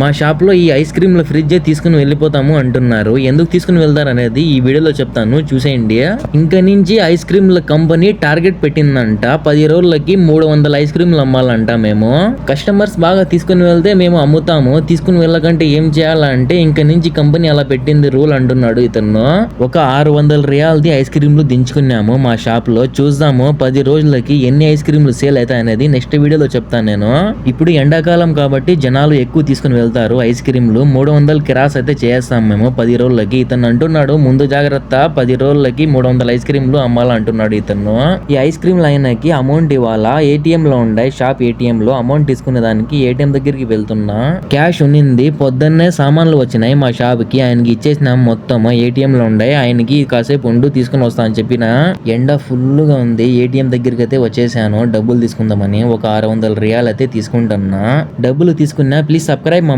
మా షాప్ లో ఈ ఐస్ క్రీమ్ల ఫ్రిడ్జ్ తీసుకుని వెళ్ళిపోతాము అంటున్నారు. ఎందుకు తీసుకుని వెళ్తారు అనేది ఈ వీడియోలో చెప్తాను, చూసేయండి. ఇంకా నుంచి ఐస్ క్రీమ్ల కంపెనీ టార్గెట్ పెట్టిందంట, 10 రోజులకి 300 ఐస్ క్రీమ్లు అమ్మాలంట. మేము కస్టమర్స్ బాగా తీసుకుని వెళ్తే మేము అమ్ముతాము, తీసుకుని వెళ్ళకంటే ఏం చేయాలంటే ఇంకా నుంచి కంపెనీ అలా పెట్టింది రూల్ అంటున్నాడు ఇతను. ఒక 600 రియాల్ది ఐస్ క్రీమ్లు దించుకున్నాము మా షాప్ లో. చూద్దాము 10 రోజులకి ఎన్ని ఐస్ క్రీమ్లు సేల్ అవుతాయి అనేది నెక్స్ట్ వీడియోలో చెప్తాను నేను. ఇప్పుడు ఎండాకాలం కాబట్టి జనాలు ఎక్కువ తీసుకుని వెళ్తారు ఐస్ క్రీమ్లు. 300 కిరాస్ అయితే చేస్తాం మేము 10 రోజులకి. ఇతను అంటున్నాడు ముందు జాగ్రత్త, 10 రోజులకి 300 ఐస్ క్రీమ్లు అమ్మాలంటున్నాడు ఇతను. ఈ ఐస్ క్రీమ్ లైన్కి అమౌంట్ ఇవ్వాలా, ఏటీఎం లో ఉండే షాప్ ఏటీఎం లో అమౌంట్ తీసుకునే దానికి ఏటీఎం దగ్గరికి వెళ్తున్నా. క్యాష్ ఉన్నింది, పొద్దున్నే సామాన్లు వచ్చినాయి మా షాప్ కి, ఆయనకి ఇచ్చేసినాం మొత్తం. ఏటీఎం లో ఉండే ఆయనకి కాసేపు ఉండు తీసుకుని వస్తా అని చెప్పిన. ఎండ ఫుల్ గా ఉంది, ఏటీఎం దగ్గరికి అయితే వచ్చేసాను డబ్బులు తీసుకుందామని. ఒక 600 రియాల్ అయితే తీసుకుంటున్నా. డబ్బులు తీసుకున్నా. Please subscribe